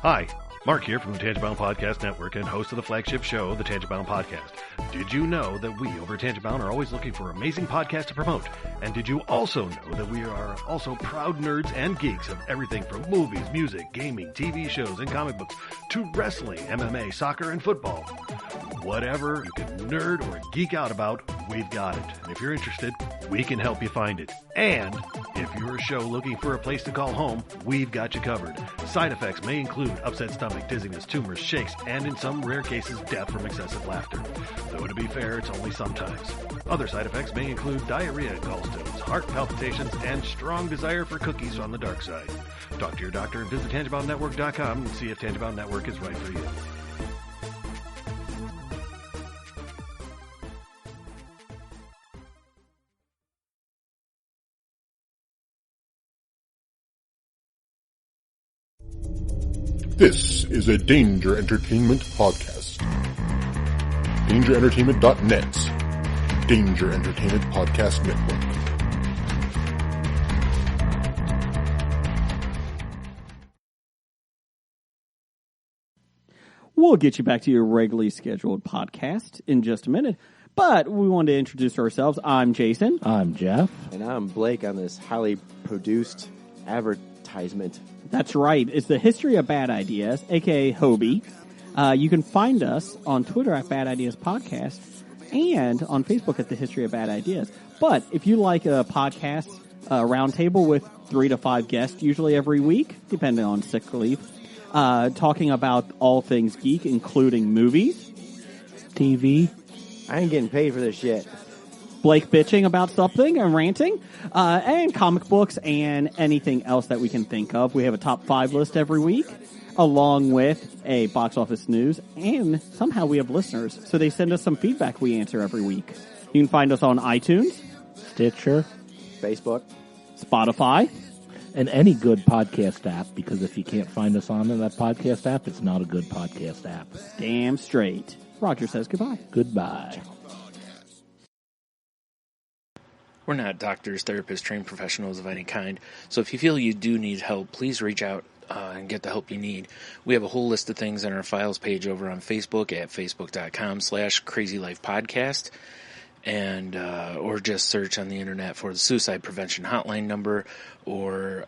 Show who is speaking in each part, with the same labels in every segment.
Speaker 1: Hi, Mark here from the Tangibound Podcast Network and host of the flagship show, the Tangibound Podcast. Did you know that we over at Tangibound are always looking for amazing podcasts to promote? And did you also know that we are also proud nerds and geeks of everything from movies, music, gaming, TV shows, and comic books to wrestling, MMA, soccer, and football? Whatever you can nerd or geek out about, we've got it. And if you're interested, we can help you find it. And if you're a show looking for a place to call home, we've got you covered. Side effects may include upset stomach, dizziness, tumors, shakes, and in some rare cases, death from excessive laughter. Though to be fair, it's only sometimes. Other side effects may include diarrhea, gallstones, heart palpitations, and strong desire for cookies on the dark side. Talk to your doctor and visit TangiboundNetwork.com and see if Tangibound Network is right for you.
Speaker 2: This is a Danger Entertainment podcast. DangerEntertainment.net's Danger Entertainment Podcast Network.
Speaker 3: We'll get you back to your regularly scheduled podcast in just a minute, but we wanted to introduce ourselves. I'm Jason.
Speaker 4: I'm Jeff.
Speaker 5: And I'm Blake on this highly produced advertisement.
Speaker 3: That's right. It's the History of Bad Ideas, a.k.a. Hobie. You can find us on Twitter at Bad Ideas Podcast and on Facebook at the History of Bad Ideas. But if you like a podcast roundtable with 3 to 5 guests, usually every week, depending on sick leave, talking about all things geek, including movies,
Speaker 4: TV.
Speaker 5: I ain't getting paid for this shit.
Speaker 3: Blake bitching about something and ranting, and comic books and anything else that we can think of. We have a top 5 list every week, along with a box office news, and somehow we have listeners. So they send us some feedback we answer every week. You can find us on iTunes,
Speaker 4: Stitcher,
Speaker 5: Facebook,
Speaker 3: Spotify,
Speaker 4: and any good podcast app, because if you can't find us on that podcast app, it's not a good podcast app.
Speaker 3: Damn straight. Roger says goodbye.
Speaker 4: Goodbye.
Speaker 6: We're not doctors, therapists, trained professionals of any kind, so if you feel you do need help, please reach out and get the help you need. We have a whole list of things on our files page over on Facebook at facebook.com/crazylifepodcast, and or just search on the internet for the suicide prevention hotline number, or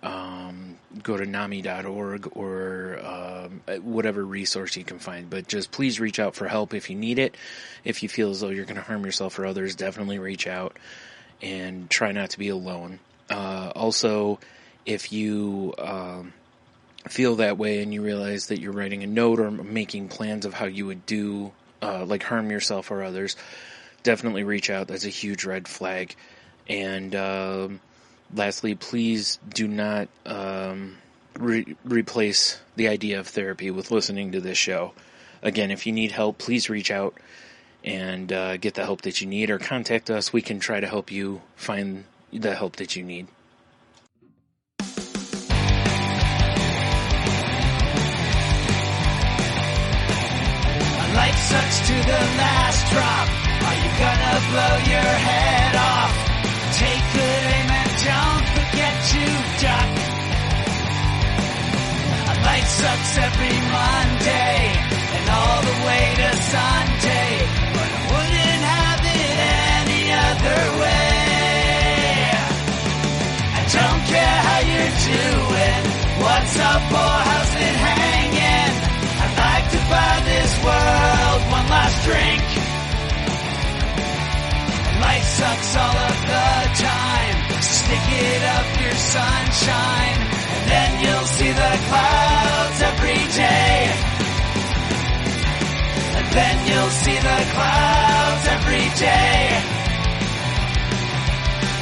Speaker 6: go to NAMI.org or whatever resource you can find. But just please reach out for help if you need it. If you feel as though you're going to harm yourself or others, definitely reach out. And try not to be alone. Also, if you feel that way and you realize that you're writing a note or making plans of how you would do, like harm yourself or others, definitely reach out. That's a huge red flag. And lastly, please do not replace the idea of therapy with listening to this show. Again, if you need help, please reach out and get the help that you need, or contact us. We can try to help you find the help that you need.
Speaker 7: Life sucks to the last drop. Are you gonna blow your head off? Take good aim and don't forget to duck. Life sucks every Monday and all the way to Sunday, but I wouldn't have it any other way. I don't care how you're doing, what's up or how's it hanging. I'd like to buy this world one last drink. Life sucks all of the time, stick it up your sunshine, and then you'll see the clouds every day. And then you'll see the clouds every day.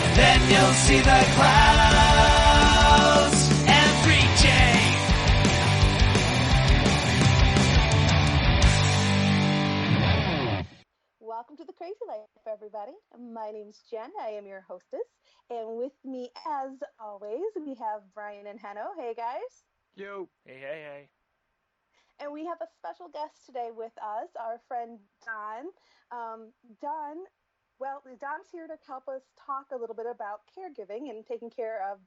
Speaker 7: And then you'll see the clouds every day.
Speaker 8: Welcome to the Crazy Life, everybody. My name's Jen. I am your hostess. And with me, as always, we have Brian and Henno. Hey, guys.
Speaker 9: Yo.
Speaker 6: Hey.
Speaker 8: And we have a special guest today with us, our friend Don. Don's here to help us talk a little bit about caregiving and taking care of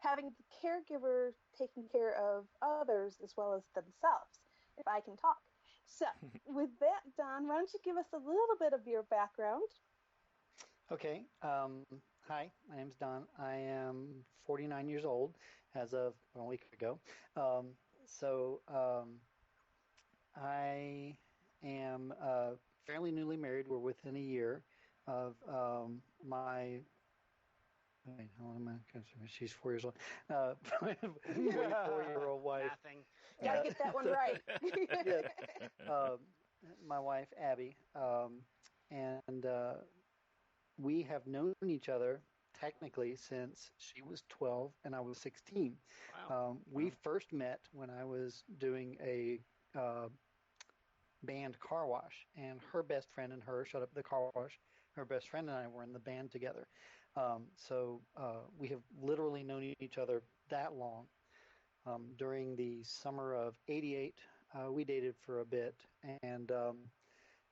Speaker 8: having the caregiver taking care of others as well as themselves, if I can talk. So, with that, Don, why don't you give us a little bit of your background?
Speaker 9: Okay. Hi, my name's Don. I am 49 years old as of a week ago. I am fairly newly married. We're within a year of my. Wait, how old am I? She's 4 years old. 44-year-old wife.
Speaker 10: Nothing.
Speaker 8: Gotta get that one right.
Speaker 9: Yes. My wife, Abby, and we have known each other technically since she was 12 and I was 16.
Speaker 10: Wow.
Speaker 9: We first met when I was doing a band car wash, and her best friend and her showed up at the car wash. Her best friend and I were in the band together. We have literally known each other that long. During the summer of '88, we dated for a bit, and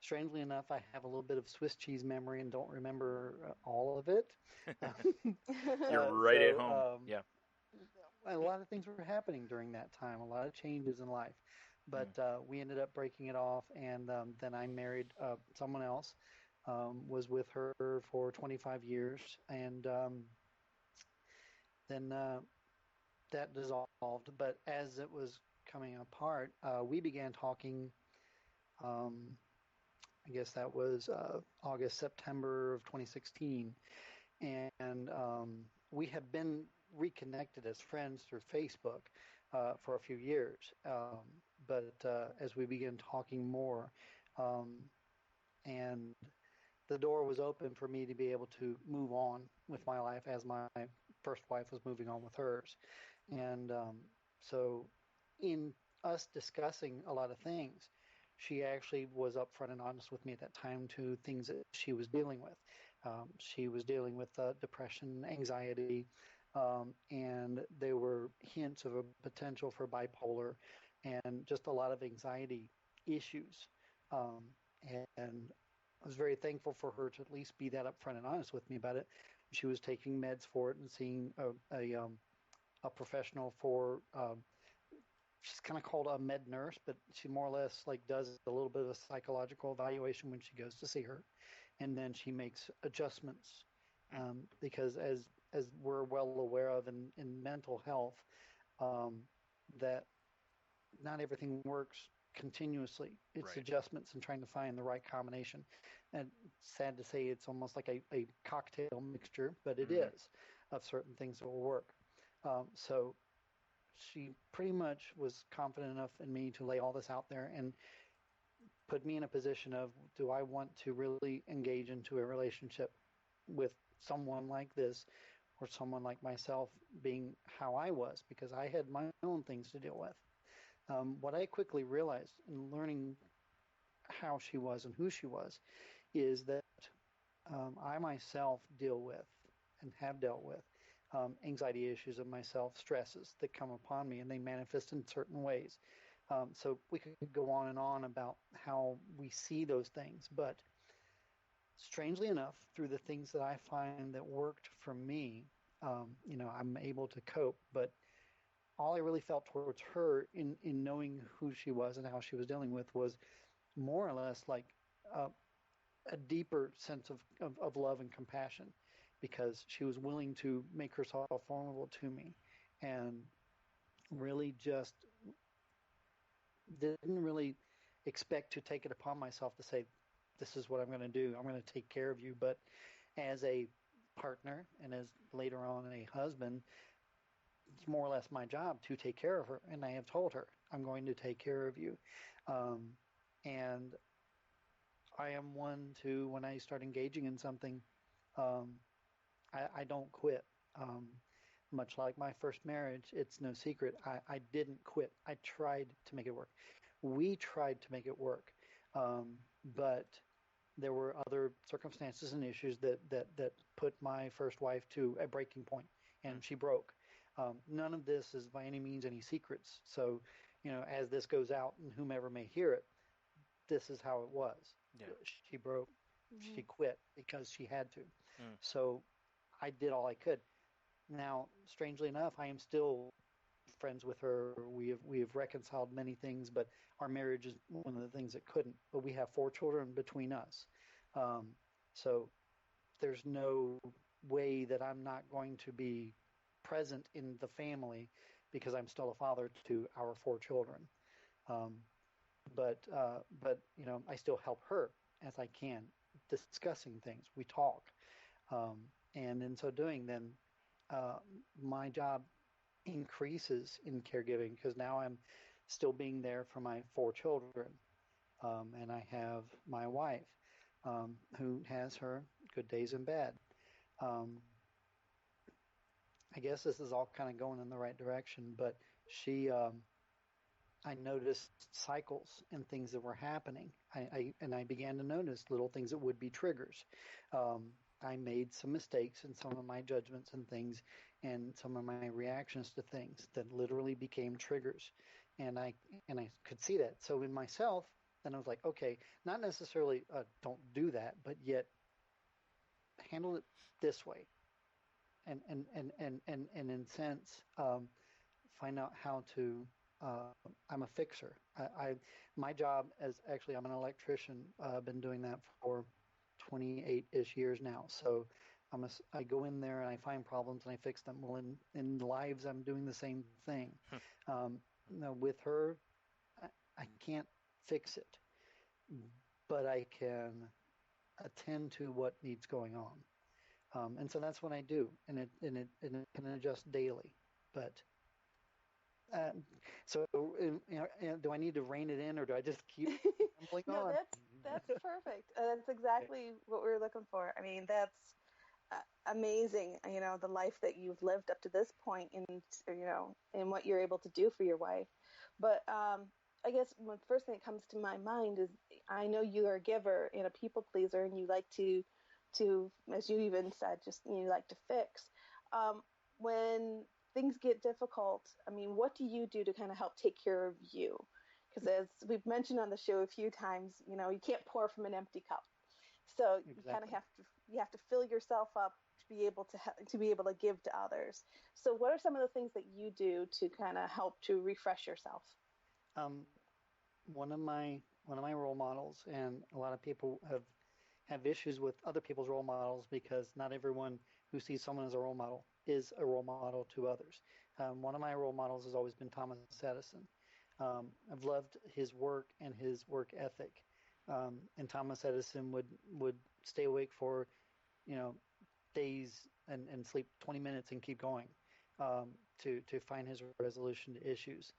Speaker 9: strangely enough, I have a little bit of Swiss cheese memory and don't remember all of it.
Speaker 6: You're right at home. Yeah.
Speaker 9: A lot of things were happening during that time, a lot of changes in life. But we ended up breaking it off, and then I married someone else, was with her for 25 years, and then that dissolved. But as it was coming apart, we began talking. I guess that was August, September of 2016. And we have been reconnected as friends through Facebook for a few years. But as we began talking more, and the door was open for me to be able to move on with my life as my first wife was moving on with hers. And so in us discussing a lot of things, she actually was upfront and honest with me at that time to things that she was dealing with. She was dealing with depression, anxiety, and there were hints of a potential for bipolar and just a lot of anxiety issues. And I was very thankful for her to at least be that upfront and honest with me about it. She was taking meds for it and seeing a professional for she's kind of called a med nurse, but she more or less like does a little bit of a psychological evaluation when she goes to see her, and then she makes adjustments because as we're well aware of in mental health, that not everything works continuously. It's
Speaker 1: Right.
Speaker 9: adjustments and trying to find the right combination. And sad to say, it's almost like a cocktail mixture, but it is of certain things that will work. So she pretty much was confident enough in me to lay all this out there and put me in a position of, do I want to really engage into a relationship with someone like this or someone like myself being how I was, because I had my own things to deal with. What I quickly realized in learning how she was and who she was is that I myself deal with and have dealt with anxiety issues of myself, stresses that come upon me, and they manifest in certain ways. So we could go on and on about how we see those things, but strangely enough, through the things that I find that worked for me, I'm able to cope. But all I really felt towards her in knowing who she was and how she was dealing with was more or less like a deeper sense of love and compassion, because she was willing to make herself vulnerable to me and really just didn't really expect to take it upon myself to say, this is what I'm going to do. I'm going to take care of you. But as a partner and as later on a husband, it's more or less my job to take care of her. And I have told her, I'm going to take care of you. And I am one to, when I start engaging in something, I don't quit. Much like my first marriage, it's no secret. I didn't quit. I tried to make it work. We tried to make it work. But there were other circumstances and issues that put my first wife to a breaking point, and she broke. None of this is by any means any secrets. So, as this goes out and whomever may hear it, this is how it was.
Speaker 6: Yeah.
Speaker 9: She broke. She quit because she had to. So I did all I could. Now, strangely enough, I am still friends with her. We have reconciled many things, but our marriage is one of the things that couldn't. But we have 4 children between us, um, so there's no way that I'm not going to be present in the family because I'm still a father to our 4 children. Um, but I still help her as I can, discussing things. We talk, and in so doing, then uh, my job increases in caregiving because now I'm still being there for my 4 children, and I have my wife who has her good days and bad. Um, I guess this is all kind of going in the right direction, but she I noticed cycles and things that were happening. I began to notice little things that would be triggers. I made some mistakes in some of my judgments and things, and some of my reactions to things that literally became triggers, and I could see that. So in myself, then I was like, okay, not necessarily don't do that, but yet handle it this way, and in sense, find out how to. I'm a fixer. My job as actually I'm an electrician. I've been doing that for 28-ish years now. So I go in there and I find problems and I fix them. Well, in lives, I'm doing the same thing. Now with her, I can't fix it, but I can attend to what needs going on. And so that's what I do, and it can adjust daily. But so, do I need to rein it in, or do I just keep rambling
Speaker 8: No,
Speaker 9: on?
Speaker 8: that's perfect. That's exactly what we were looking for. I mean, that's amazing. The life that you've lived up to this point, and what you're able to do for your wife. But I guess the first thing that comes to my mind is I know you are a giver and a people pleaser, and you like to, as you even said, just you like to fix. When things get difficult, I mean, what do you do to kind of help take care of you? Because as we've mentioned on the show a few times, you can't pour from an empty cup. So you kind of
Speaker 9: Exactly.
Speaker 8: have to fill yourself up to be able to give to others. So what are some of the things that you do to kind of help to refresh yourself?
Speaker 9: Um, one of my role models, and a lot of people have issues with other people's role models because not everyone who sees someone as a role model is a role model to others. One of my role models has always been Thomas Edison. I've loved his work and his work ethic. And Thomas Edison would stay awake for, you know, days and sleep 20 minutes and keep going to find his resolution to issues.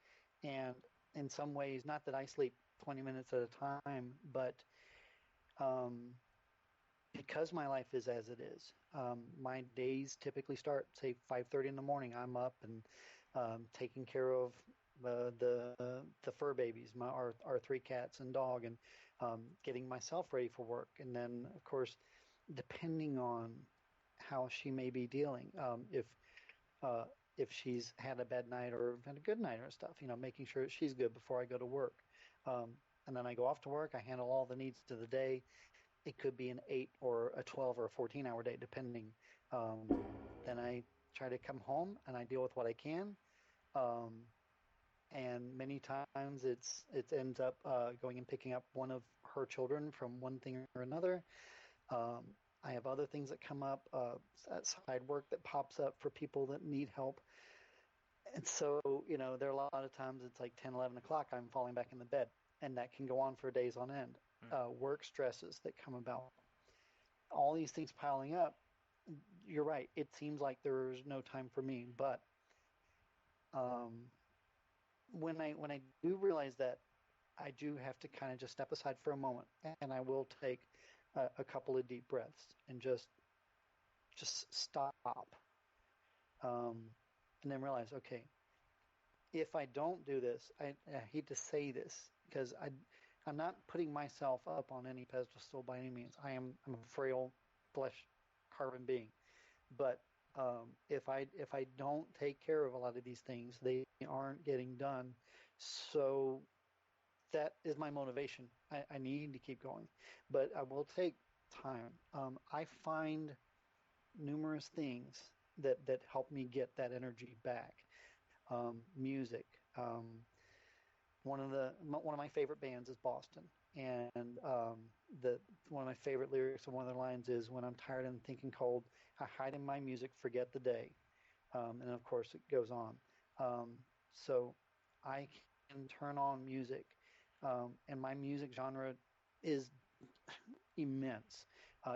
Speaker 9: And in some ways, not that I sleep 20 minutes at a time, but um, because my life is as it is, my days typically start, say, 5:30 in the morning. I'm up and taking care of the fur babies, our 3 cats and dog, and getting myself ready for work. And then, of course, depending on how she may be dealing, uh, if she's had a bad night or had a good night or stuff, making sure she's good before I go to work. And then I go off to work. I handle all the needs of the day. It could be an 8 or a 12 or a 14-hour day, depending. Um, then I try to come home and I deal with what I can. Um, and many times it ends up going and picking up one of her children from one thing or another. Um, I have other things that come up, side work that pops up for people that need help. And so, there are a lot of times it's like 10, 11 o'clock, I'm falling back in the bed, and that can go on for days on end. Work stresses that come about. All these things piling up, you're right. It seems like there's no time for me, but um, when I do realize that, I do have to kind of just step aside for a moment, and I will take a couple of deep breaths and just stop, and then realize, okay, if I don't do this, I hate to say this because I'm not putting myself up on any pedestal by any means. I'm a frail flesh carbon being, but if I don't take care of a lot of these things, they aren't getting done. So that is my motivation. I need to keep going, but I will take time. I find numerous things that help me get that energy back. Music. One of my favorite bands is Boston, and the one of my favorite lyrics of one of their lines is, "When I'm tired and thinking cold, I hide in my music, forget the day." And of course, it goes on. So I can turn on music, and my music genre is immense.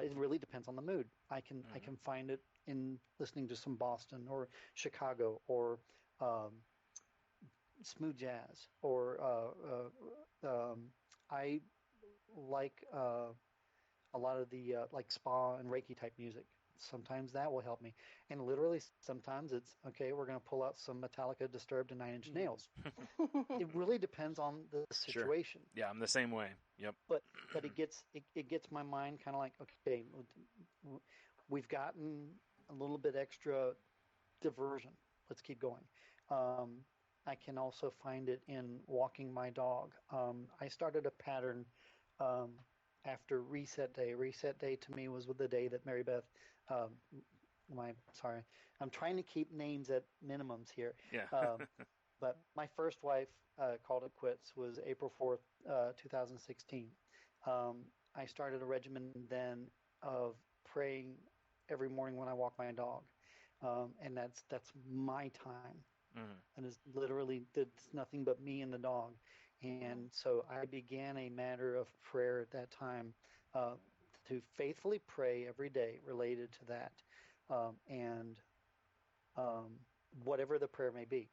Speaker 9: It really depends on the mood. I can find it in listening to some Boston or Chicago or um, smooth jazz or I like a lot of the like spa and Reiki type music. Sometimes that will help me, and literally sometimes it's okay. We're going to pull out some Metallica, Disturbed, and Nine Inch Nails. It really depends on the
Speaker 6: Sure.
Speaker 9: situation.
Speaker 6: Yeah, I'm the same way. Yep.
Speaker 9: But it gets my mind kind of like, okay, we've gotten a little bit extra diversion. Let's keep going. I can also find it in walking my dog. I started a pattern um, after Reset Day. Reset Day to me was the day that Mary Beth, um, sorry, I'm trying to keep names at minimums here.
Speaker 6: Yeah.
Speaker 9: But my first wife called it quits was April 4th, 2016. I started a regimen then of praying every morning when I walk my dog. And that's my time. And it's nothing but me and the dog. And so I began a matter of prayer at that time uh, to faithfully pray every day related to that. And whatever the prayer may be.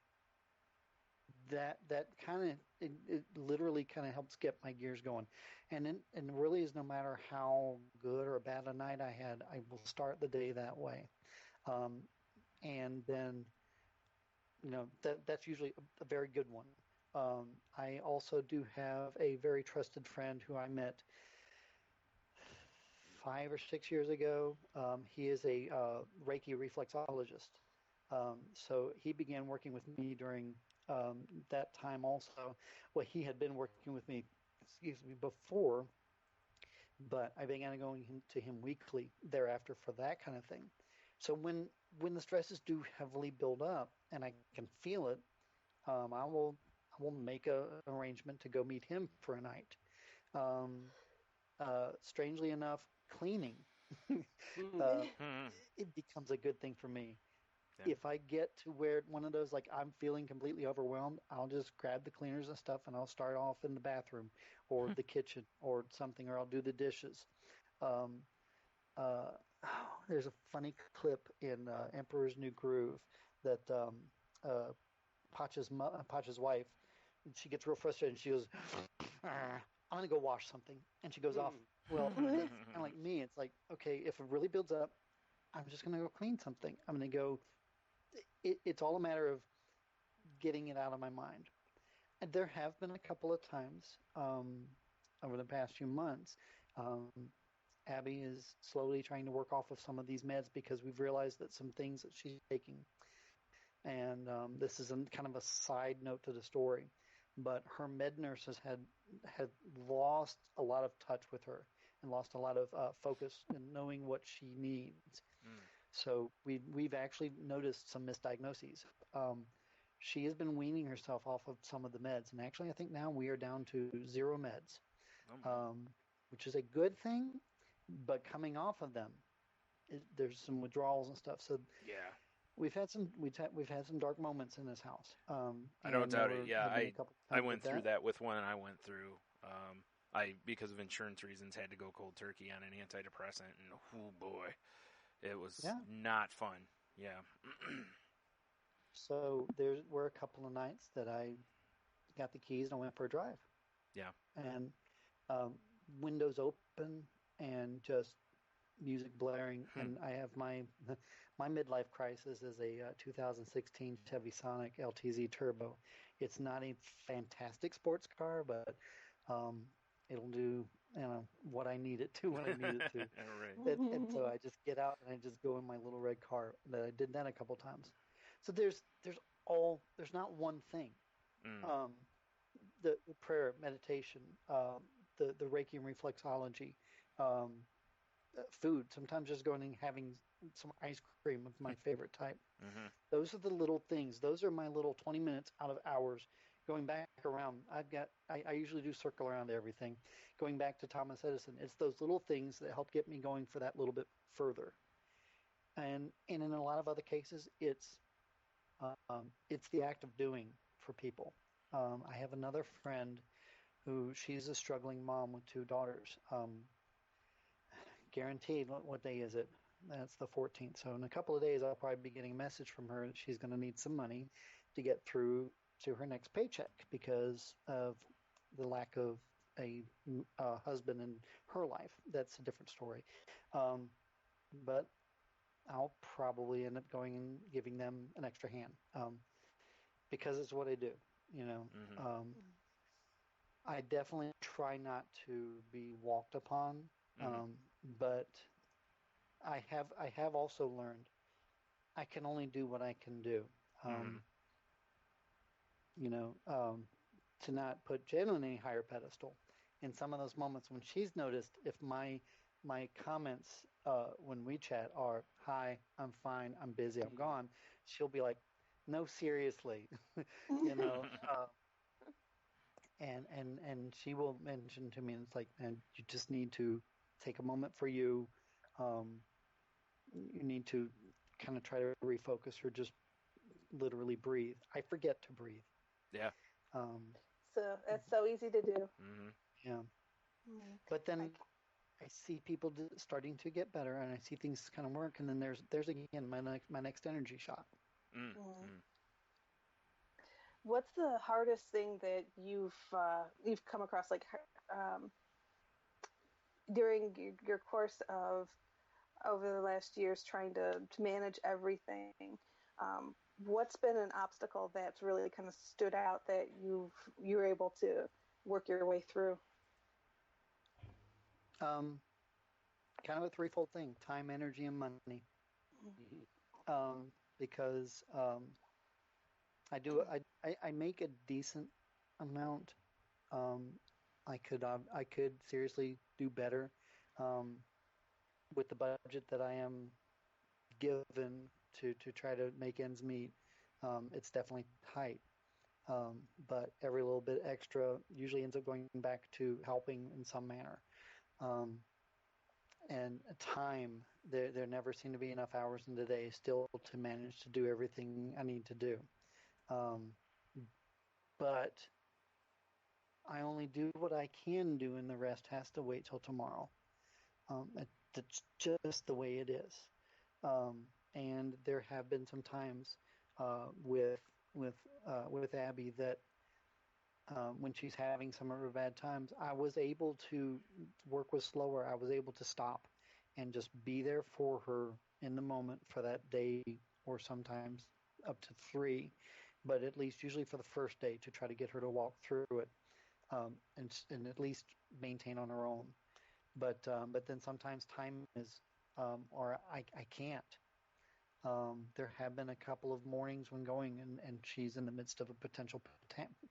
Speaker 9: That kind of it literally kind of helps get my gears going, and really is no matter how good or bad a night I had, I will start the day that way, and then that's usually a very good one. I also do have a very trusted friend who I met 5 or 6 years ago. He is a Reiki reflexologist. So he began working with me during that time also. Well, he had been working with me, excuse me, before, but I began going to him weekly thereafter for that kind of thing. So when the stresses do heavily build up and I can feel it, I will make an arrangement to go meet him for a night. Um, Strangely enough, cleaning uh, it becomes a good thing for me.
Speaker 6: Yeah.
Speaker 9: If I get to where one of those, like I'm feeling completely overwhelmed, I'll just grab the cleaners and stuff and I'll start off in the bathroom or the kitchen or something, or I'll do the dishes. Um, there's a funny clip in Emperor's New Groove that Pacha's wife, she gets real frustrated and she goes, I'm going to go wash something. And she goes off. Well, that's kind of like me. It's like, okay, if it really builds up, I'm just going to go clean something. I'm going to go. It's all a matter of getting it out of my mind. And there have been a couple of times over the past few months. Abby is slowly trying to work off of some of these meds because we've realized that some things that she's taking, and this is kind of a side note to the story, but her med nurse had lost a lot of touch with her and lost a lot of focus in knowing what she needs. So we've actually noticed some misdiagnoses. She has been weaning herself off of some of the meds, and actually I think now we are down to 0 meds, which is a good thing. But coming off of them, there's some withdrawals and stuff. So
Speaker 6: Yeah.
Speaker 9: we've had some dark moments in this house.
Speaker 6: I don't doubt it. Yeah, I went through
Speaker 9: that.
Speaker 6: that with one I went through. I, because of insurance reasons, had to go cold turkey on an antidepressant, and oh boy, it was not fun. Yeah.
Speaker 9: So there were a couple of nights that I got the keys and I went for a drive.
Speaker 6: Yeah.
Speaker 9: And windows open and just music blaring. And I have my midlife crisis is a 2016 Chevy Sonic LTZ Turbo. It's not a fantastic sports car, but it'll do what I need it to when I need it to.
Speaker 6: Right.
Speaker 9: And so I just get out and I just go in my little red car. And I did that a couple times. So there's not one thing. The prayer, meditation, the Reiki and reflexology, food. Sometimes just going and having some ice cream of my favorite type.
Speaker 10: Mm-hmm.
Speaker 9: Those are the little things. Those are my little 20 minutes out of hours going back around. I usually do circle around everything. Going back to Thomas Edison, it's those little things that help get me going for that little bit further. And in a lot of other cases, it's the act of doing for people. I have another friend who she's a struggling mom with two daughters. Guaranteed, what day is it? That's the 14th. So in a couple of days, I'll probably be getting a message from her that she's going to need some money to get through to her next paycheck because of the lack of a husband in her life. That's a different story. But I'll probably end up going and giving them an extra hand because it's what I do.
Speaker 10: Mm-hmm.
Speaker 9: I definitely try not to be walked upon, but I have also learned I can only do what I can do. To not put Jen on any higher pedestal. In some of those moments when she's noticed, if my comments when we chat are "Hi, I'm fine, I'm busy, I'm gone," she'll be like, "No, seriously," you know. And she will mention to me, it's like, "Man, you just need to take a moment for you. You need to kind of try to refocus or just literally breathe." I forget to breathe.
Speaker 10: Yeah.
Speaker 8: So that's so easy to do.
Speaker 10: Mm-hmm.
Speaker 9: Yeah. But then I see people starting to get better, and I see things kind of work, and then there's again my next energy shot.
Speaker 10: Mm-hmm.
Speaker 8: What's the hardest thing that you've come across, like during your course of over the last years trying to manage everything? What's been an obstacle that's really kind of stood out that you were able to work your way through?
Speaker 9: Kind of a threefold thing: time, energy, and money. Because I make a decent amount. I could seriously do better with the budget that I am given to try to make ends meet. It's definitely tight. But every little bit extra usually ends up going back to helping in some manner. And time, there never seem to be enough hours in the day still to manage to do everything I need to do. But I only do what I can do, and the rest has to wait till tomorrow. That's just the way it is. And there have been some times with Abby that when she's having some of her bad times, I was able to work with slower. I was able to stop and just be there for her in the moment for that day, or sometimes up to 3, but at least usually for the first day to try to get her to walk through it and at least maintain on her own. But then sometimes time is, or I can't. There have been a couple of mornings when going and she's in the midst of a potential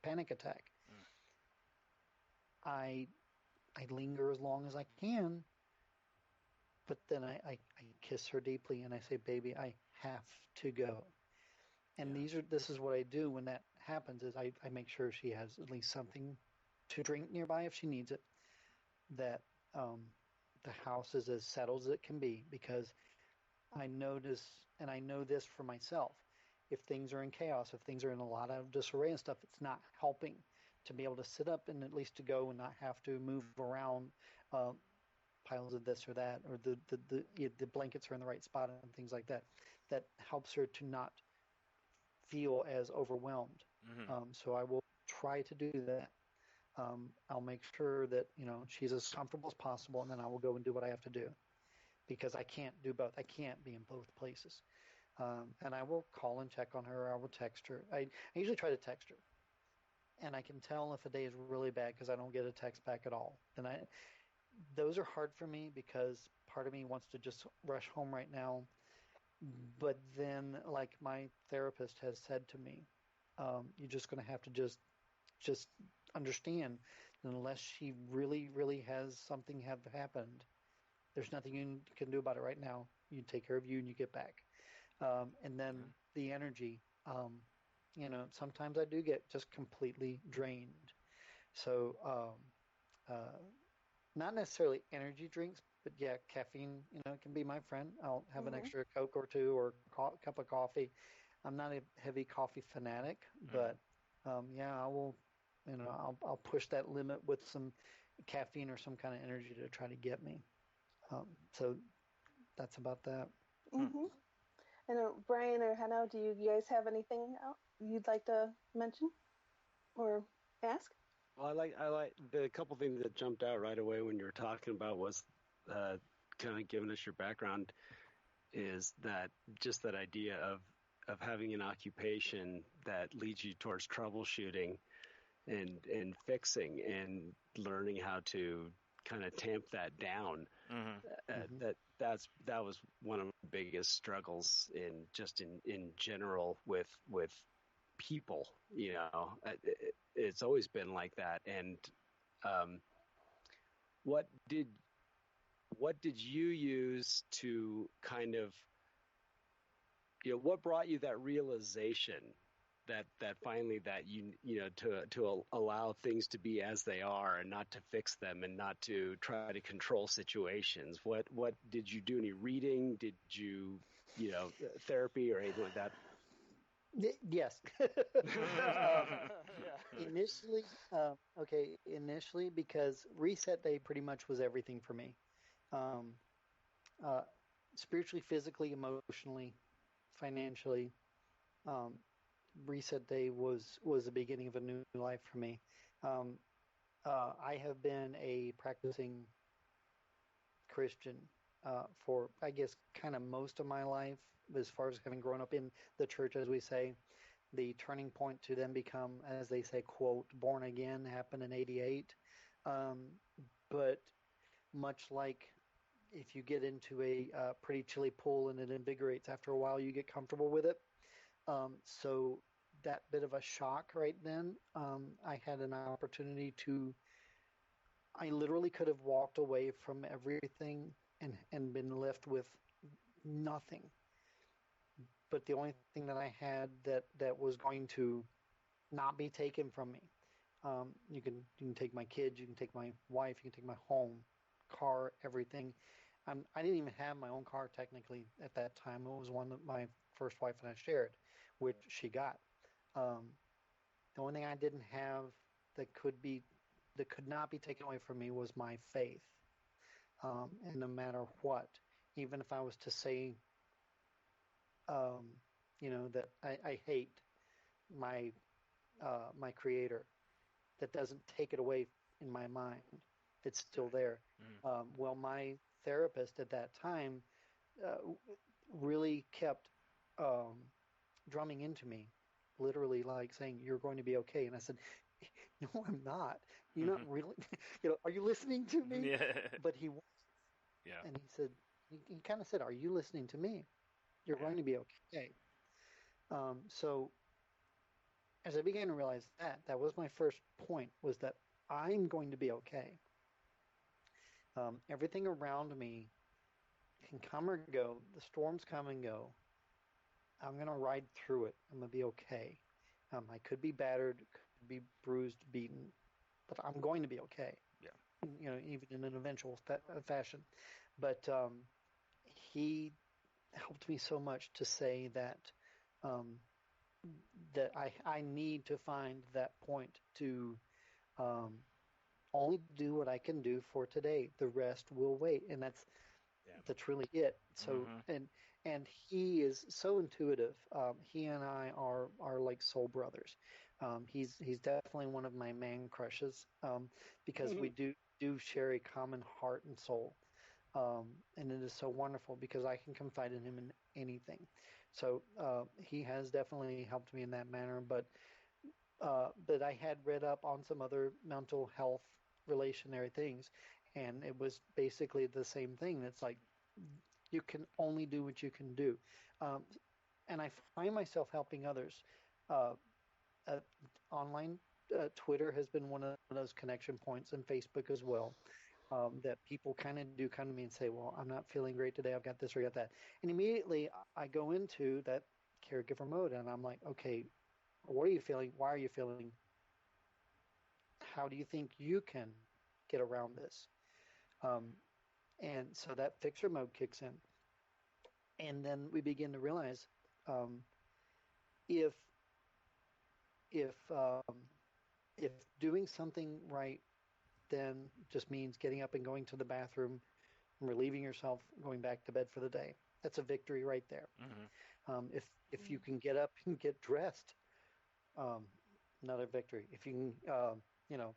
Speaker 9: panic attack. I linger as long as I can, but then I kiss her deeply and I say, "Baby, I have to go." And this is what I do when that happens, is I make sure she has at least something to drink nearby if she needs it, that the house is as settled as it can be, because I notice, and I know this for myself, if things are in chaos, if things are in a lot of disarray and stuff, it's not helping to be able to sit up and at least to go and not have to move around piles of this or that, or the blankets are in the right spot and things like that. That helps her to not feel as overwhelmed. So I will try to do that. I'll make sure that she's as comfortable as possible, and then I will go and do what I have to do, because I can't do both. I can't be in both places. And I will call and check on her. I will text her. I usually try to text her, and I can tell if a day is really bad because I don't get a text back at all. And those are hard for me because part of me wants to just rush home right now. But then, like my therapist has said to me, you're just going to have to just understand that unless she really, really has something have happened, there's nothing you can do about it right now. you take care of you, and you get back. And then the energy. Sometimes I do get just completely drained. So, not necessarily energy drinks, but yeah, caffeine, can be my friend. I'll have an extra Coke or two or cup of coffee. I'm not a heavy coffee fanatic, but yeah, I will, I'll push that limit with some caffeine or some kind of energy to try to get me. So that's about that.
Speaker 8: Mm-hmm. And Brian or Hanno, do you guys have anything else you'd like to mention or ask?
Speaker 11: Well, I like the couple things that jumped out right away when you were talking about was kind of giving us your background, is that just that idea of having an occupation that leads you towards troubleshooting and fixing and learning how to kind of tamp that down. That was one of the biggest struggles in general with people. It's always been like that. And what did you use to kind of, what brought you that realization that finally that to allow things to be as they are and not to fix them and not to try to control situations? What did you do? Any reading? Did you therapy or anything like that?
Speaker 9: Yes. Initially, initially because reset day pretty much was everything for me. Spiritually, physically, emotionally, financially. Reset day was the beginning of a new life for me. I have been a practicing Christian for, I guess, kind of most of my life, as far as having grown up in the church, as we say. The turning point to then become, as they say, quote, born again happened in '88. But much like if you get into a pretty chilly pool and it invigorates after a while, you get comfortable with it. So that bit of a shock right then, I had an opportunity I literally could have walked away from everything and been left with nothing. But the only thing that I had that was going to not be taken from me. You can take my kids, you can take my wife, you can take my home, car, everything. I didn't even have my own car technically at that time. It was one that my first wife and I shared, which she got. The only thing I didn't have that could not be taken away from me was my faith. And no matter what, even if I was to say, that I hate my creator, that doesn't take it away in my mind. It's still there. Well, my therapist at that time really kept drumming into me, literally like saying, "You're going to be okay." And I said, "No, I'm not. You're not really. Are you listening to me?"
Speaker 10: Yeah.
Speaker 9: But he was.
Speaker 10: Yeah.
Speaker 9: And he said, he kind of said, "Are you listening to me? You're going to be okay." So as I began to realize that was my first point, was that I'm going to be okay. Everything around me can come or go. The storms come and go. I'm going to ride through it. I'm going to be okay. I could be battered, could be bruised, beaten, but I'm going to be okay.
Speaker 10: Yeah.
Speaker 9: Even in an eventual fashion. But he helped me so much to say that that I need to find that point to only do what I can do for today. The rest will wait, and that's really it. So and he is so intuitive. He and I are like soul brothers. He's definitely one of my man crushes, because we do share a common heart and soul. And it is so wonderful because I can confide in him in anything. So he has definitely helped me in that manner. But I had read up on some other mental health relationary things, and it was basically the same thing. It's like you can only do what you can do. And I find myself helping others. Online, Twitter has been one of those connection points, and Facebook as well. that people kind of do come to me and say, well, I'm not feeling great today. I've got this or got that. And immediately I go into that caregiver mode and I'm like, okay, what are you feeling? Why are you feeling? How do you think you can get around this? And so that fixer mode kicks in. And then we begin to realize if doing something right then just means getting up and going to the bathroom, relieving yourself, going back to bed for the day. That's a victory right there.
Speaker 10: Mm-hmm.
Speaker 9: If you can get up and get dressed, another victory. If you can,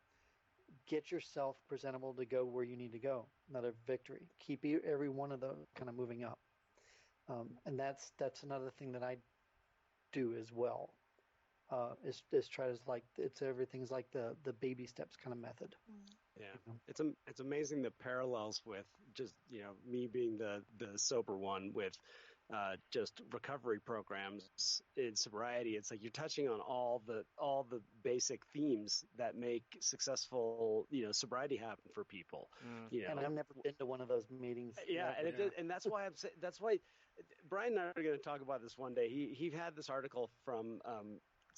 Speaker 9: get yourself presentable to go where you need to go, another victory. Keep every one of those kind of moving up, and that's another thing that I do as well. Is try to everything's like the baby steps kind of method.
Speaker 11: Yeah, it's amazing the parallels with just me being the sober one with just recovery programs in sobriety. It's like you're touching on all the basic themes that make successful sobriety happen for people.
Speaker 9: And I've never been to one of those meetings.
Speaker 11: Yeah, and that's why that's why Brian and I are going to talk about this one day. He had this article from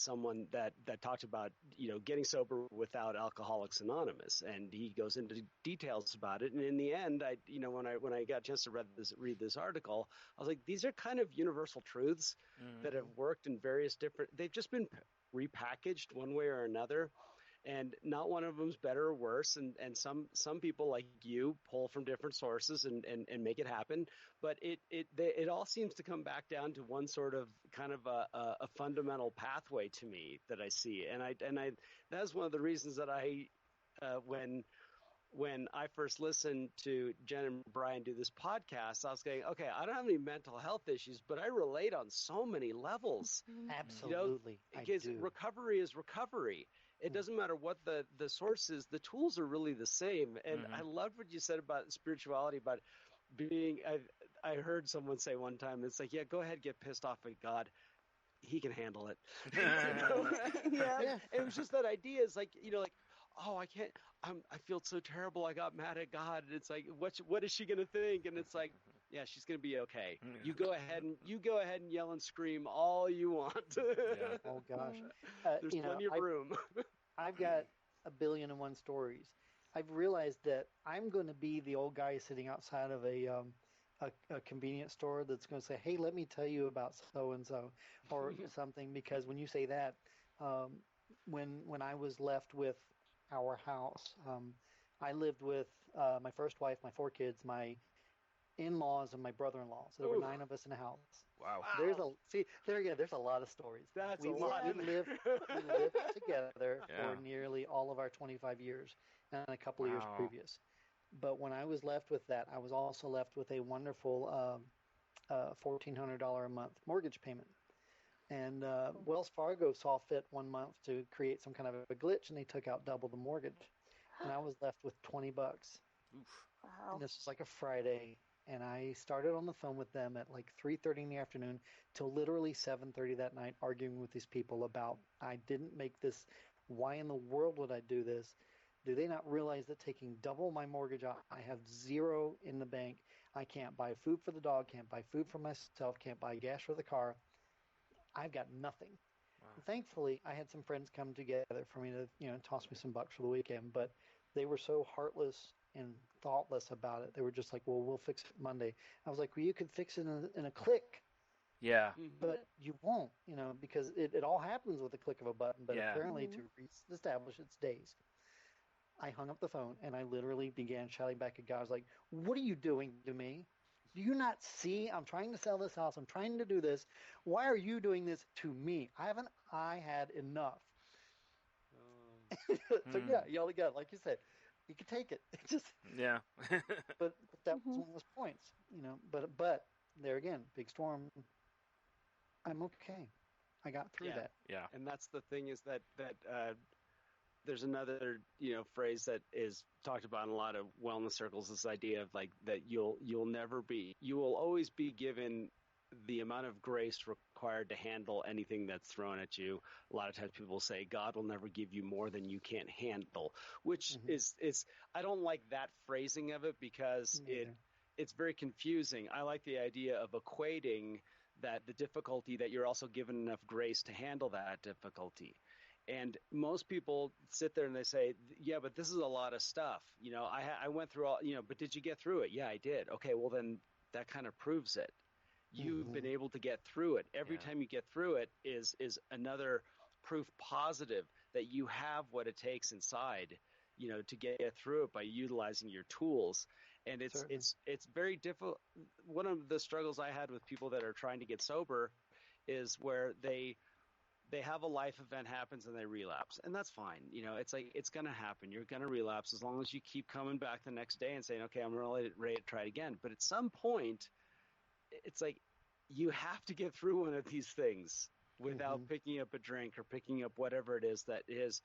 Speaker 11: someone that talked about getting sober without Alcoholics Anonymous, and he goes into details about it. And in the end, when I got a chance to read this article, I was like, these are kind of universal truths that have worked in various different. They've just been repackaged one way or another. And not one of them's better or worse. And some people like you pull from different sources and make it happen. But it all seems to come back down to one sort of kind of a fundamental pathway to me that I see. And that's one of the reasons that I when I first listened to Jen and Brian do this podcast, I was going, okay, I don't have any mental health issues, but I relate on so many levels.
Speaker 9: Absolutely.
Speaker 11: Because recovery is recovery. It doesn't matter what the source is. The tools are really the same. And I loved what you said about spirituality, about being, I heard someone say one time, it's like, yeah, go ahead, get pissed off at God. He can handle it.
Speaker 8: Yeah.
Speaker 11: It was just that idea is like, oh, I can't, I feel so terrible. I got mad at God. And it's like, what is she going to think? And it's like, yeah, she's going to be okay. You go ahead and yell and scream all you want.
Speaker 10: Yeah.
Speaker 9: Oh gosh.
Speaker 11: There's plenty of room.
Speaker 9: I've got 1,000,001 stories. I've realized that I'm going to be the old guy sitting outside of a convenience store that's going to say, hey, let me tell you about so-and-so or something, because when you say that, when I was left with our house, I lived with my first wife, my 4 kids, my in-laws, and my brother-in-law. So there were 9 of us in the house.
Speaker 10: Wow.
Speaker 9: There's a lot of stories.
Speaker 11: That's
Speaker 9: we
Speaker 11: a lot.
Speaker 9: We lived together for nearly all of our 25 years and a couple of years previous. But when I was left with that, I was also left with a wonderful $1,400 a month mortgage payment. And Wells Fargo saw fit one month to create some kind of a glitch, and they took out double the mortgage. And I was left with $20.
Speaker 10: Oof.
Speaker 8: Wow.
Speaker 9: And this was like a Friday. And I started on the phone with them at like 3:30 in the afternoon till literally 7:30 that night, arguing with these people about, I didn't make this. Why in the world would I do this? Do they not realize that taking double my mortgage out, I have 0 in the bank. I can't buy food for the dog, can't buy food for myself, can't buy gas for the car. I've got nothing.
Speaker 10: Wow.
Speaker 9: Thankfully, I had some friends come together for me to, toss me some bucks for the weekend, but they were so heartless and thoughtless about it. They were just like, well, we'll fix it Monday. I was like, well, you could fix it in a click.
Speaker 10: Yeah.
Speaker 9: But you won't, because it all happens with a click of a button, but apparently to reestablish its days. I hung up the phone and I literally began shouting back at God. I was like, what are you doing to me? Do you not see? I'm trying to sell this house. I'm trying to do this. Why are you doing this to me? Haven't I had enough? So yeah, yell again, like you said. You could take it.
Speaker 10: Yeah.
Speaker 9: but that was one of those points, But there again, big storm. I'm okay. I got through that.
Speaker 10: Yeah.
Speaker 11: And that's the thing is that there's another phrase that is talked about in a lot of wellness circles. This idea of like that you will always be given the amount of grace required to handle anything that's thrown at you. A lot of times people say God will never give you more than you can't handle, which is I don't like that phrasing of it because it's very confusing. I like the idea of equating that the difficulty that you're also given enough grace to handle that difficulty. And most people sit there and they say, yeah, but this is a lot of stuff. You know, I went through all, you know, but did you get through it? Yeah, I did. Okay, well then that kind of proves it. You've been able to get through it. Every time you get through it is another proof positive that you have what it takes inside, you know, to get through it by utilizing your tools. And it's very difficult. One of the struggles I had with people that are trying to get sober is where they have a life event happens and they relapse, and that's fine. You know, it's like, it's going to happen. You're going to relapse as long as you keep coming back the next day and saying, okay, I'm really ready to try it again. But at some point, it's like you have to get through one of these things without picking up a drink or picking up whatever it is that is,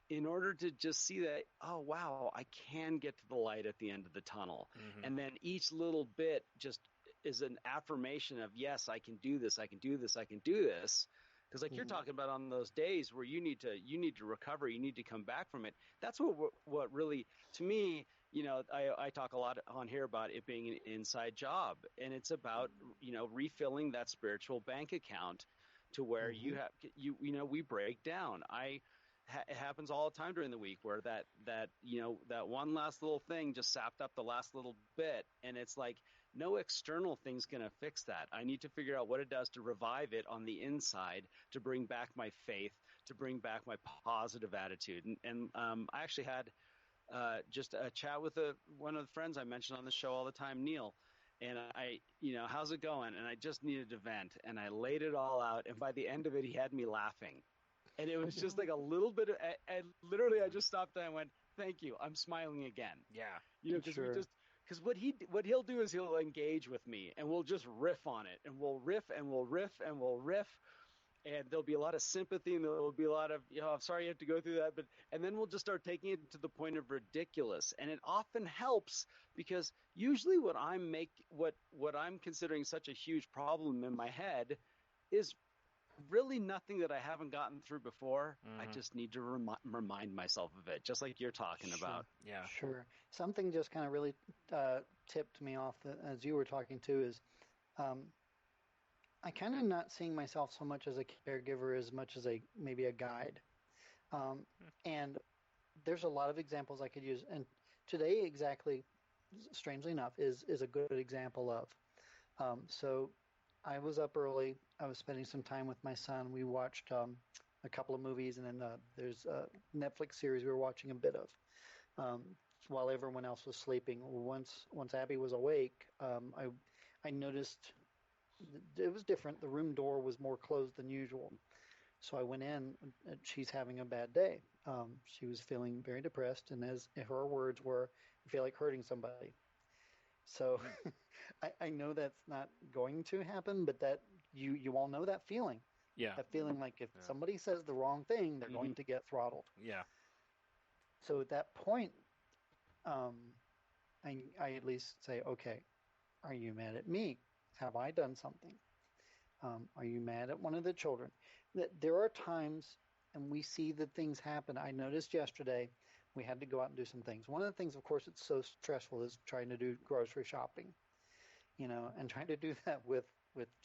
Speaker 11: in order to just see that, oh, wow, I can get to the light at the end of the tunnel. And then each little bit just is an affirmation of, yes, I can do this. I can do this. I can do this. Because like you're talking about on those days where you need to recover, you need to come back from it. That's what really, to me, you know, I talk a lot on here about it being an inside job, and it's about, you know, refilling that spiritual bank account to where you know, we break down. It happens all the time during the week where that you know, that one last little thing just sapped up the last little bit, and it's like no external thing's going to fix that. I need to figure out what it does to revive it on the inside, to bring back my faith, to bring back my positive attitude. And I actually had just a chat with one of the friends I mentioned on the show all the time, Neil. And I, you know, how's it going? And I just needed to vent, and I laid it all out. And by the end of it, he had me laughing. And it was just like a little bit of, and literally I just stopped there and went, thank you. I'm smiling again.
Speaker 10: Yeah.
Speaker 11: You know, because what he'll do is he'll engage with me and we'll just riff on it, and we'll riff and we'll riff and we'll riff. And there'll be a lot of sympathy, and there'll be a lot of, you know, I'm sorry you have to go through that. And then we'll just start taking it to the point of ridiculous. And it often helps, because usually what I'm considering such a huge problem in my head is really nothing that I haven't gotten through before. I just need to remind myself of it, just like you're talking about.
Speaker 10: Yeah.
Speaker 9: Sure. Something just kind of really tipped me off as you were talking too is I kind of not seeing myself so much as a caregiver as much as maybe a guide. And there's a lot of examples I could use. And today, exactly, strangely enough, is a good example of. So I was up early. I was spending some time with my son. We watched a couple of movies, and then there's a Netflix series we were watching a bit of while everyone else was sleeping. Once Abby was awake, I noticed it was different. The room door was more closed than usual. So I went in, and she's having a bad day. She was feeling very depressed, and as her words were, I feel like hurting somebody. So I know that's not going to happen, but that you all know that feeling.
Speaker 10: Yeah.
Speaker 9: That feeling like if somebody says the wrong thing, they're going to get throttled.
Speaker 10: Yeah.
Speaker 9: So at that point, I at least say, okay, are you mad at me? Have I done something? Are you mad at one of the children? There are times, and we see that things happen. I noticed yesterday we had to go out and do some things. One of the things, of course, it's so stressful is trying to do grocery shopping, you know, and trying to do that with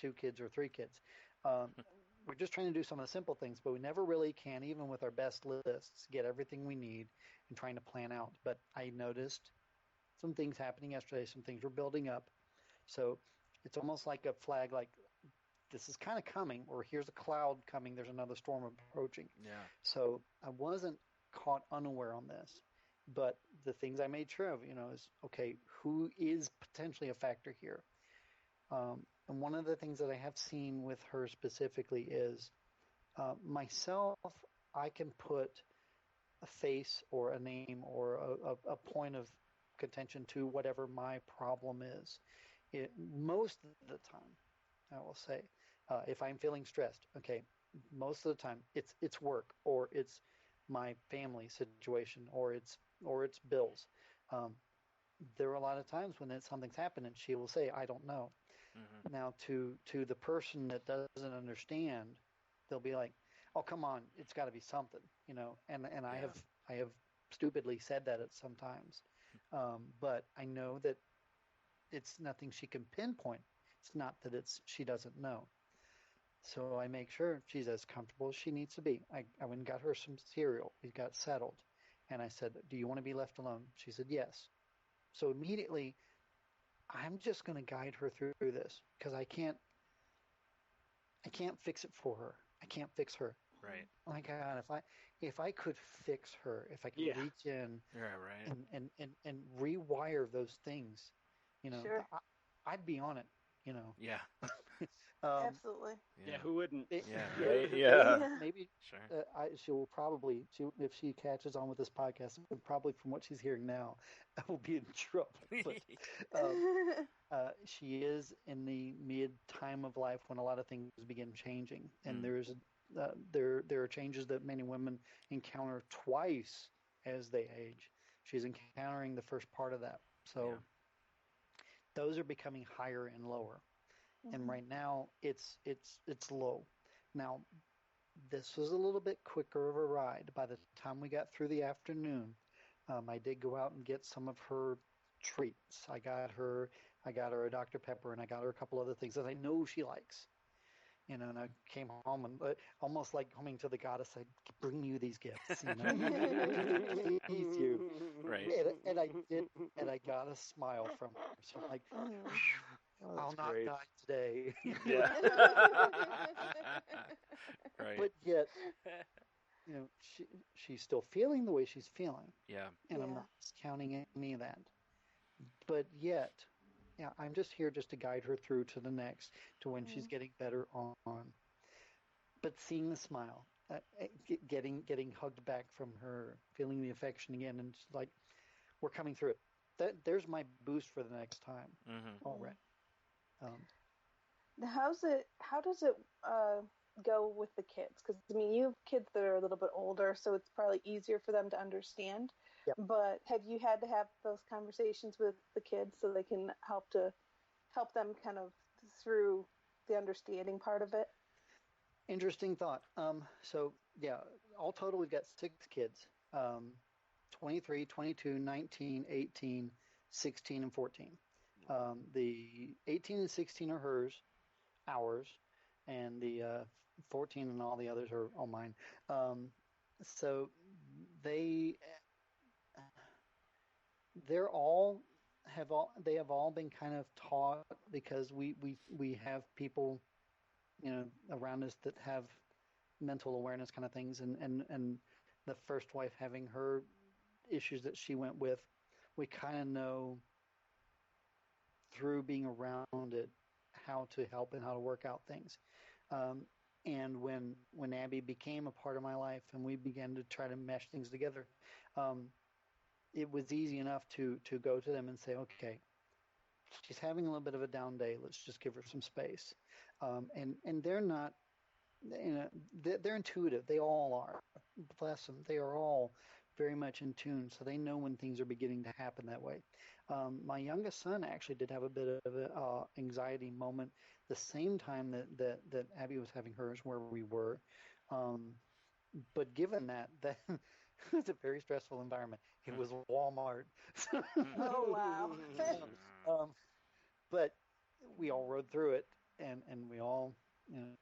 Speaker 9: 2 kids or 3 kids. We're just trying to do some of the simple things, but we never really can, even with our best lists, get everything we need and trying to plan out. But I noticed some things happening yesterday. Some things were building up. So it's almost like a flag, like this is kind of coming, or here's a cloud coming. There's another storm approaching.
Speaker 10: Yeah.
Speaker 9: So I wasn't caught unaware on this. But the things I made sure of, you know, is, okay, who is potentially a factor here? And one of the things that I have seen with her specifically is myself, I can put a face or a name or a point of contention to whatever my problem is. Most of the time, I will say, if I'm feeling stressed, okay, most of the time it's work, or it's my family situation, or it's bills. There are a lot of times when something's happened and she will say, I don't know.
Speaker 10: Mm-hmm.
Speaker 9: Now, to the person that doesn't understand, they'll be like, "Oh, come on, it's got to be something," you know. And I have stupidly said that at sometimes, but I know that it's nothing she can pinpoint. It's not that she doesn't know. So I make sure she's as comfortable as she needs to be. I went and got her some cereal. We got settled. And I said, "Do you want to be left alone?" She said, "Yes." So immediately, I'm just going to guide her through this because I can't fix it for her. I can't fix her.
Speaker 10: Right.
Speaker 9: Oh my God, if I could fix her, if I could reach in
Speaker 10: right.
Speaker 9: and rewire those things, you know,
Speaker 8: Sure.
Speaker 9: I'd be on it, you know.
Speaker 10: Yeah.
Speaker 8: Absolutely.
Speaker 11: Yeah, who wouldn't?
Speaker 9: Maybe
Speaker 10: Sure.
Speaker 9: she'll probably, if she catches on with this podcast, probably from what she's hearing now, I will be in trouble. But she is in the mid time of life when a lot of things begin changing, and there are changes that many women encounter twice as they age. She's encountering the first part of that, so those are becoming higher and lower. And right now it's low. Now this was a little bit quicker of a ride. By the time we got through the afternoon, I did go out and get some of her treats. I got her a Dr. Pepper, and I got her a couple other things that I know she likes. You know, and I came home and almost like coming to the goddess, I bring you these gifts, you know, please you.
Speaker 10: Right.
Speaker 9: And I did, and I got a smile from her. So I'm like, I'll not die today.
Speaker 10: Yeah. Right.
Speaker 9: But yet, you know, she's still feeling the way she's feeling.
Speaker 10: Yeah.
Speaker 9: And I'm not discounting any of that. But yet, I'm just here just to guide her through to the next, to when she's getting better on. But seeing the smile, getting hugged back from her, feeling the affection again, and just like, we're coming through it. There's my boost for the next time already.
Speaker 8: How does it go with the kids? Because I mean, you have kids that are a little bit older, so it's probably easier for them to understand.
Speaker 9: Yep.
Speaker 8: But have you had to have those conversations with the kids so they can help them kind of through the understanding part of it?
Speaker 9: Interesting thought. So yeah, all total we've got 6 kids. 23, 22, 19, 18, 16, and 14. The 18 and 16 are ours, and the 14 and all the others are all mine. So they have all been kind of taught, because we have people, you know, around us that have mental awareness kind of things, and the first wife having her issues that she went with, we kind of know through being around it how to help and how to work out things. And when Abby became a part of my life and we began to try to mesh things together, it was easy enough to go to them and say, okay, she's having a little bit of a down day. Let's just give her some space. And they're not, you know, they're intuitive. They all are. Bless them. They are all very much in tune, so they know when things are beginning to happen that way. My youngest son actually did have a bit of an anxiety moment the same time that Abby was having hers, where we were. But given that it was a very stressful environment. It was Walmart.
Speaker 8: Oh wow!
Speaker 9: But we all rode through it, and we all, you know,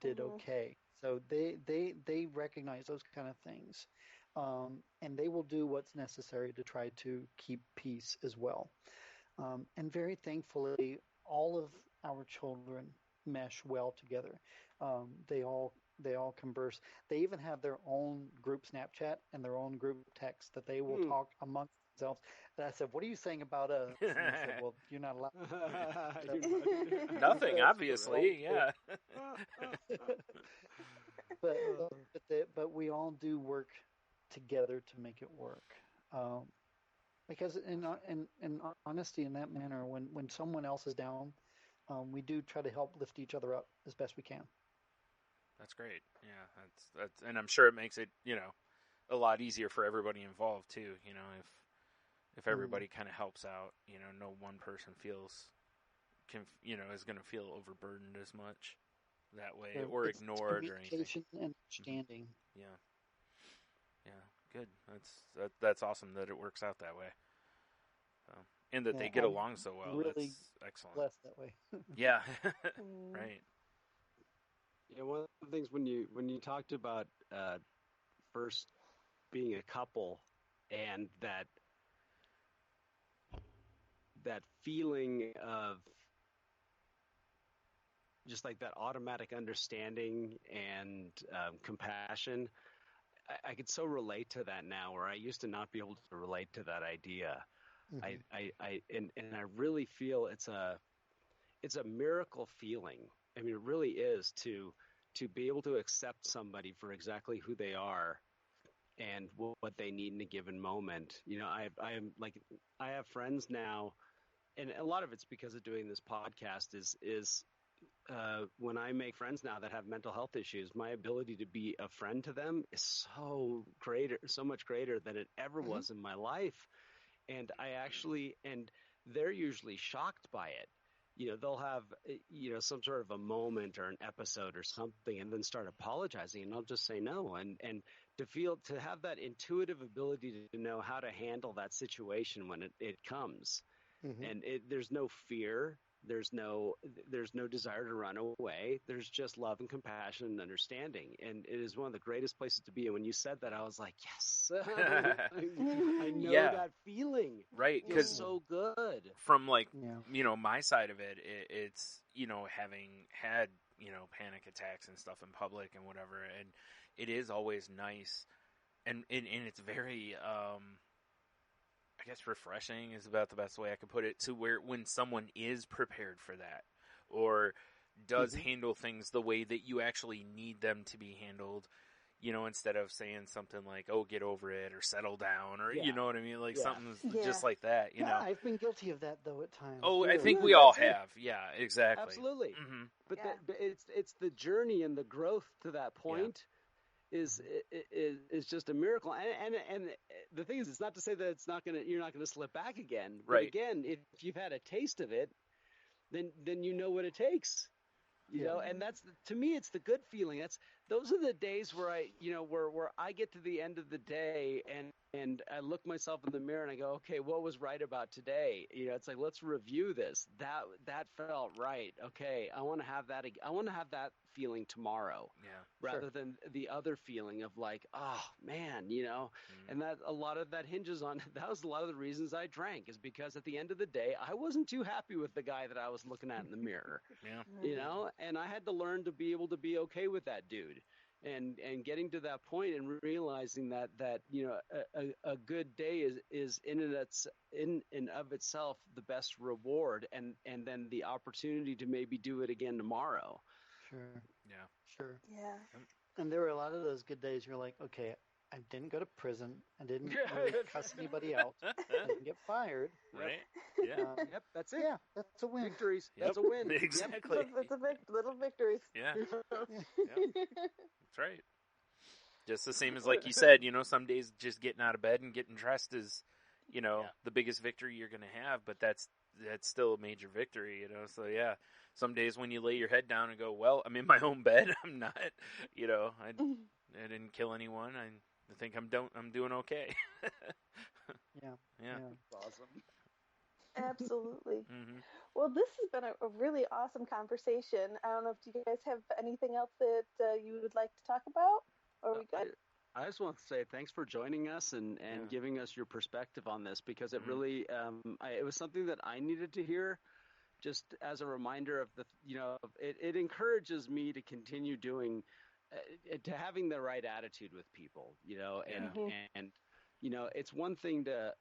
Speaker 9: did okay. So they recognize those kind of things, and they will do what's necessary to try to keep peace as well. And very thankfully, all of our children mesh well together. They all converse. They even have their own group Snapchat and their own group text that they will talk amongst themselves. And I said, "What are you saying about us?" And they said, "Well, you're not allowed."
Speaker 10: Nothing, obviously. Yeah.
Speaker 9: but we all do work together to make it work. Because in honesty, in that manner, when someone else is down, we do try to help lift each other up as best we can.
Speaker 10: That's great. Yeah, that's, and I'm sure it makes it, you know, a lot easier for everybody involved too. You know, if everybody kind of helps out, you know, no one person feels is going to feel overburdened as much that way,
Speaker 9: So
Speaker 10: or
Speaker 9: it's
Speaker 10: ignored or anything.
Speaker 9: communication and understanding.
Speaker 10: Yeah, good. That's awesome that it works out that way. And that they get
Speaker 9: I'm
Speaker 10: along so well.
Speaker 9: Really
Speaker 10: That's excellent.
Speaker 9: blessed that way.
Speaker 10: Yeah, right.
Speaker 11: Yeah, one of the things when you talked about first being a couple and that feeling of just like that automatic understanding and compassion, I could so relate to that now, where I used to not be able to relate to that idea.
Speaker 9: Mhm.
Speaker 11: I really feel it's a miracle feeling. I mean, it really is to be able to accept somebody for exactly who they are and what they need in a given moment. I have friends now, and a lot of it's because of doing this podcast. Is when I make friends now that have mental health issues, my ability to be a friend to them is so much greater than it ever was in my life. And they're usually shocked by it. They'll have, some sort of a moment or an episode or something and then start apologizing, and I'll just say no. And to have that intuitive ability to know how to handle that situation when it comes. And there's no fear. There's no desire to run away. There's just love and compassion and understanding. And it is one of the greatest places to be. And when you said that, I was like, yes, I know that feeling.
Speaker 10: Right.
Speaker 11: It feels so good.
Speaker 10: From my side of it, it's, having had, panic attacks and stuff in public and whatever. And it is always nice. And it's very, I guess refreshing is about the best way I could put it, to where when someone is prepared for that or does handle things the way that you actually need them to be handled, instead of saying something like, oh, get over it or settle down or, you know what I mean? Like something just like that,
Speaker 9: Yeah, I've been guilty of that though at times.
Speaker 10: Oh,
Speaker 9: too.
Speaker 10: I think we all have. Yeah, exactly.
Speaker 11: Absolutely.
Speaker 10: Mm-hmm.
Speaker 11: But it's the journey and the growth to that point. Is just a miracle, and the thing is, it's not to say that you're not gonna slip back again. But
Speaker 10: right.
Speaker 11: Again, if you've had a taste of it, then you know what it takes. You know, and that's, to me, it's the good feeling. Those are the days where where I get to the end of the day and I look myself in the mirror and I go, okay, what was right about today? It's like, let's review this. That felt right. Okay, I want to have that. I want to have that feeling tomorrow.
Speaker 10: Yeah.
Speaker 11: Rather than the other feeling of like, oh man, and that a lot of that hinges on, that was a lot of the reasons I drank, is because at the end of the day, I wasn't too happy with the guy that I was looking at in the mirror.
Speaker 10: Yeah.
Speaker 11: And I had to learn to be able to be okay with that dude. And getting to that point and realizing that a good day is in and of itself the best reward, and then the opportunity to maybe do it again tomorrow.
Speaker 9: Sure.
Speaker 10: Yeah.
Speaker 9: Sure.
Speaker 8: Yeah.
Speaker 9: And there were a lot of those good days you're like, okay, I didn't go to prison. I didn't really cuss anybody out. I didn't get fired.
Speaker 10: Right. Yeah.
Speaker 11: Yep. That's it.
Speaker 9: Yeah, that's a win.
Speaker 11: Victories.
Speaker 10: Yep.
Speaker 11: That's a win.
Speaker 10: Exactly.
Speaker 8: It's little victories.
Speaker 10: Yeah. That's right. Just the same as, like you said, some days just getting out of bed and getting dressed is, the biggest victory you're going to have, but that's still a major victory, So yeah, some days when you lay your head down and go, well, I'm in my own bed. I'm not, I didn't kill anyone. I think I'm doing okay.
Speaker 9: Yeah.
Speaker 11: Awesome.
Speaker 8: Absolutely.
Speaker 10: Mm-hmm.
Speaker 8: Well, this has been a really awesome conversation. I don't know if you guys have anything else that you would like to talk about. Are we good?
Speaker 11: I just want to say thanks for joining us and giving us your perspective on this, because it really it was something that I needed to hear, just as a reminder of it encourages me to continue doing to having the right attitude with people, and it's one thing to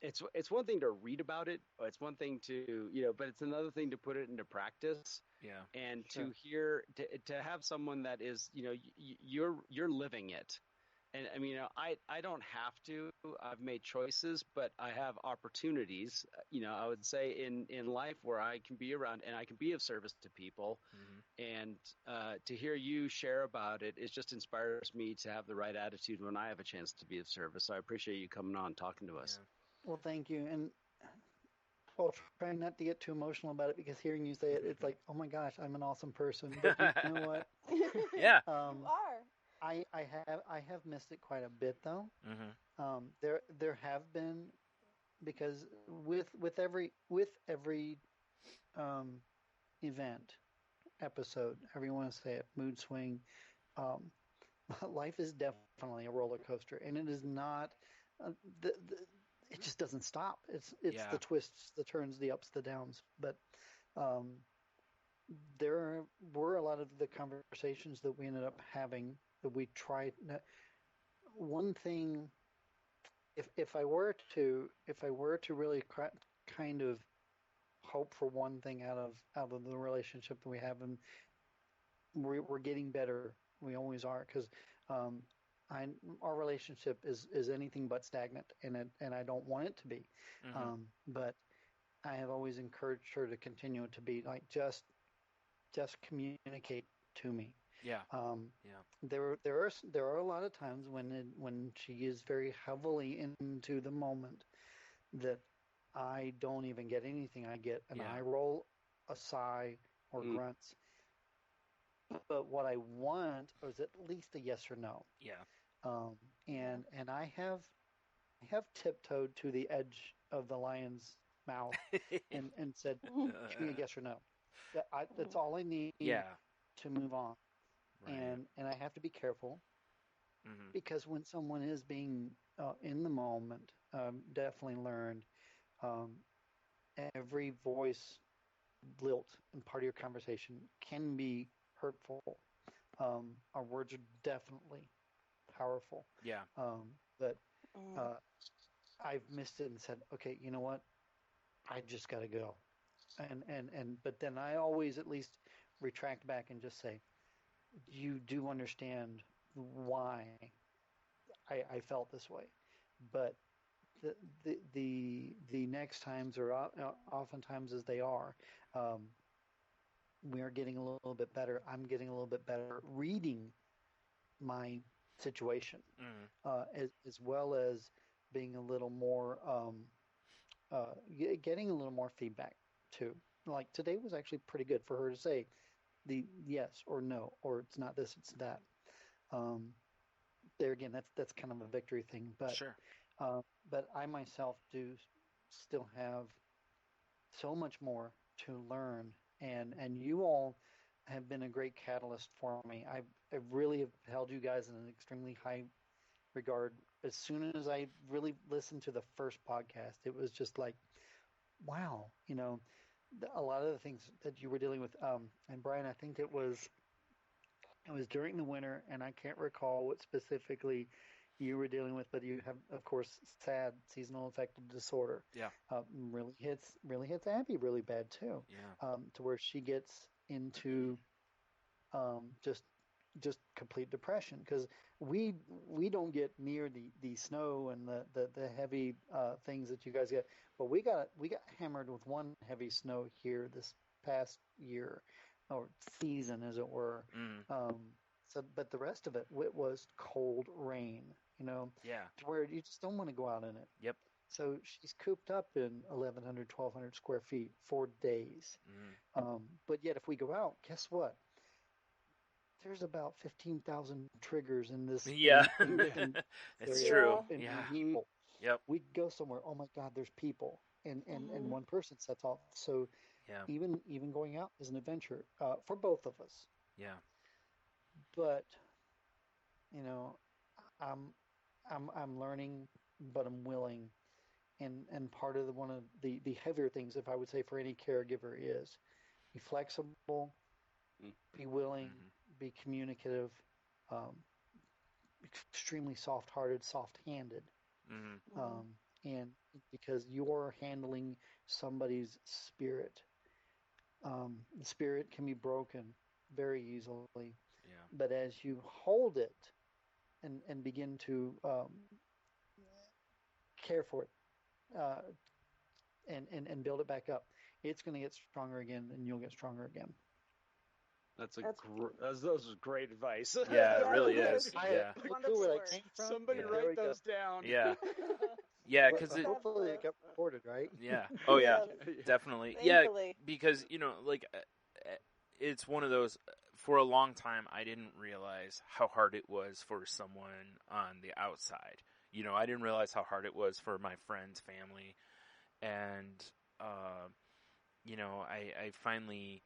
Speaker 11: it's one thing to read about it, or it's one thing to but it's another thing to put it into practice.
Speaker 10: Yeah.
Speaker 11: And to hear to have someone that is you're living it. And I mean, I don't have to. I've made choices, but I have opportunities. I would say in life where I can be around and I can be of service to people. And to hear you share about it just inspires me to have the right attitude when I have a chance to be of service. So I appreciate you coming on and talking to us.
Speaker 9: Well, thank you. And while trying not to get too emotional about it, because hearing you say it, it's like, oh my gosh, I'm an awesome person. But you know what?
Speaker 10: Yeah.
Speaker 8: You are.
Speaker 9: I have missed it quite a bit though.
Speaker 10: Mm-hmm.
Speaker 9: There have been, because with every event, episode, however you want to say it, mood swing, um, life is definitely a roller coaster, and it is not. It just doesn't stop. It's
Speaker 10: Yeah.
Speaker 9: the twists, the turns, the ups, the downs. But um, there were a lot of the conversations that we ended up having that we tried. One thing, if I were to really kind of hope for one thing out of the relationship that we have, and we're getting better. We always are, because um, our relationship is anything but stagnant, and I don't want it to be.
Speaker 10: Mm-hmm.
Speaker 9: But I have always encouraged her to continue to be like, just communicate to me.
Speaker 10: Yeah. Yeah.
Speaker 9: There are a lot of times when she is very heavily into the moment that I don't even get anything. I get an eye roll, a sigh, or grunts. But what I want is at least a yes or no.
Speaker 10: Yeah.
Speaker 9: And I have tiptoed to the edge of the lion's mouth and said, "Give me a yes or no." That's all I need to move on.
Speaker 10: Right.
Speaker 9: And I have to be careful,
Speaker 10: Mm-hmm.
Speaker 9: because when someone is being in the moment, definitely learned every voice, lilt, and part of your conversation can be hurtful. Our words are definitely powerful.
Speaker 10: Yeah.
Speaker 9: But I've missed it and said, okay, you know what? I just got to go. But then I always at least retract back and just say, you do understand why I felt this way. But the next times, or oftentimes as they are, we are getting a little bit better. I'm getting a little bit better reading my situation, as well as being a little more, getting a little more feedback too. Like today was actually pretty good for her to say the yes or no, or it's not this, it's that. There again, that's kind of a victory thing,
Speaker 10: Sure.
Speaker 9: but I myself do still have so much more to learn, and you all have been a great catalyst for me. I really have held you guys in an extremely high regard. As soon as I really listened to the first podcast, it was just like, wow, a lot of the things that you were dealing with. And Brian, I think it was during the winter, and I can't recall what specifically you were dealing with, but you have, of course, SAD, seasonal affective disorder.
Speaker 10: Yeah.
Speaker 9: Really hits Abby really bad too.
Speaker 10: Yeah.
Speaker 9: To where she gets into just complete depression, because we don't get near the snow and the heavy things that you guys get, but we got hammered with one heavy snow here this past year, or season as it were. But the rest of it was cold rain,
Speaker 10: Yeah.
Speaker 9: to where you just don't want to go out in it.
Speaker 10: Yep.
Speaker 9: So she's cooped up in 1,100, 1,200 square feet for days. But yet if we go out, guess what? There's about 15,000 triggers in this.
Speaker 10: Yeah.
Speaker 9: It's
Speaker 10: true.
Speaker 9: And
Speaker 10: Yeah.
Speaker 9: people.
Speaker 10: Yep.
Speaker 9: We go somewhere. Oh my God, there's people, and one person sets off. So
Speaker 10: Yeah.
Speaker 9: even going out is an adventure for both of us.
Speaker 10: Yeah.
Speaker 9: But I'm learning, but I'm willing, and part of one of the heavier things, if I would say, for any caregiver is be flexible, be willing, be communicative, extremely soft-hearted, soft-handed, and because you're handling somebody's spirit, the spirit can be broken very easily.
Speaker 10: Yeah.
Speaker 9: But as you hold it and begin to care for it, and build it back up, it's going to get stronger again, and you'll get stronger again.
Speaker 11: Those are great advice.
Speaker 10: Yeah, it really is.
Speaker 11: Somebody write those down.
Speaker 10: Yeah. Yeah, because
Speaker 9: hopefully it got recorded, right?
Speaker 10: Yeah. Oh yeah,
Speaker 8: Yeah.
Speaker 10: definitely.
Speaker 8: Thankfully.
Speaker 10: Yeah, because like it's one of those. For a long time, I didn't realize how hard it was for someone on the outside. I didn't realize how hard it was for my friends, family, and I finally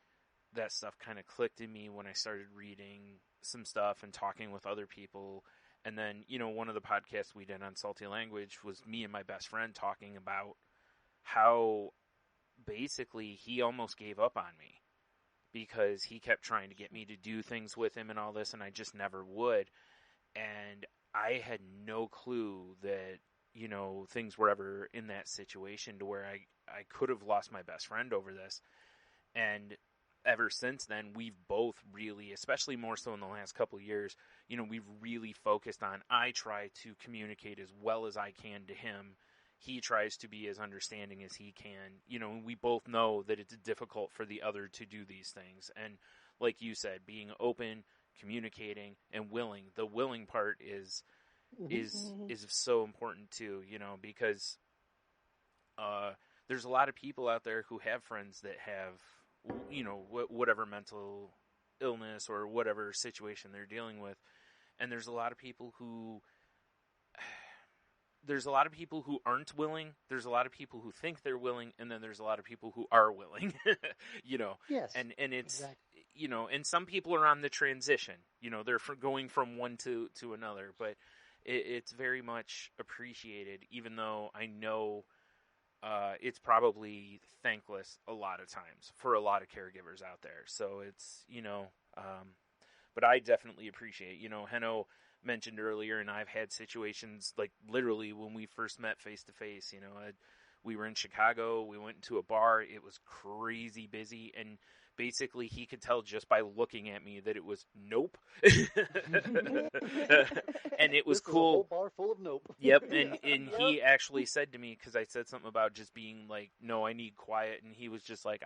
Speaker 10: that stuff kind of clicked in me when I started reading some stuff and talking with other people. And then, one of the podcasts we did on Salty Language was me and my best friend talking about how basically he almost gave up on me because he kept trying to get me to do things with him and all this, and I just never would. And I had no clue that, things were ever in that situation to where I could have lost my best friend over this. And ever since then, we've both really, especially more so in the last couple of years, we've really focused on, I try to communicate as well as I can to him. He tries to be as understanding as he can. And we both know that it's difficult for the other to do these things. And like you said, being open, communicating, and willing. The willing part is so important too, because there's a lot of people out there who have friends that have, whatever mental illness or whatever situation they're dealing with. And there's a lot of people who aren't willing. There's a lot of people who think they're willing, and then there's a lot of people who are willing,
Speaker 9: Yes.
Speaker 10: And it's,
Speaker 9: exactly.
Speaker 10: and some people are on the transition, they're going from one to another, but it's very much appreciated, even though I know it's probably thankless a lot of times for a lot of caregivers out there. So it's, but I definitely appreciate, Heno mentioned earlier, and I've had situations like literally when we first met face to face, we were in Chicago, we went to a bar, it was crazy busy, and basically he could tell just by looking at me that it was nope. And it was
Speaker 9: This
Speaker 10: cool.
Speaker 9: Is a whole bar full of nope.
Speaker 10: Yep, and he actually said to me, because I said something about just being like, no, I need quiet, and he was just like,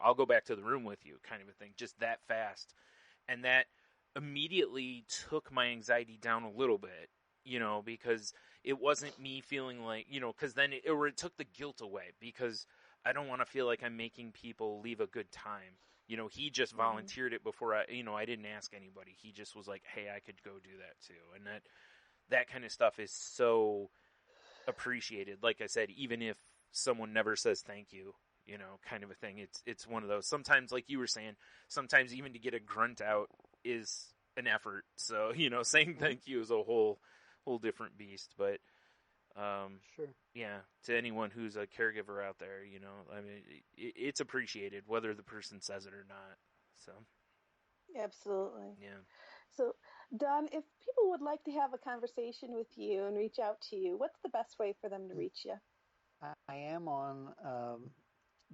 Speaker 10: I'll go back to the room with you, kind of a thing, just that fast. And that immediately took my anxiety down a little bit, because it wasn't me feeling like, because then it took the guilt away, because I don't want to feel like I'm making people leave a good time. He just volunteered it before I didn't ask anybody. He just was like, hey, I could go do that too. And that kind of stuff is so appreciated. Like I said, even if someone never says thank you, kind of a thing. It's one of those. Sometimes, like you were saying, sometimes even to get a grunt out is an effort. So, saying thank you is a whole different beast. But
Speaker 9: Sure.
Speaker 10: yeah, to anyone who's a caregiver out there, I mean, it's appreciated whether the person says it or not. So,
Speaker 8: Absolutely.
Speaker 10: yeah.
Speaker 8: So, Don, if people would like to have a conversation with you and reach out to you, what's the best way for them to reach you?
Speaker 9: I am on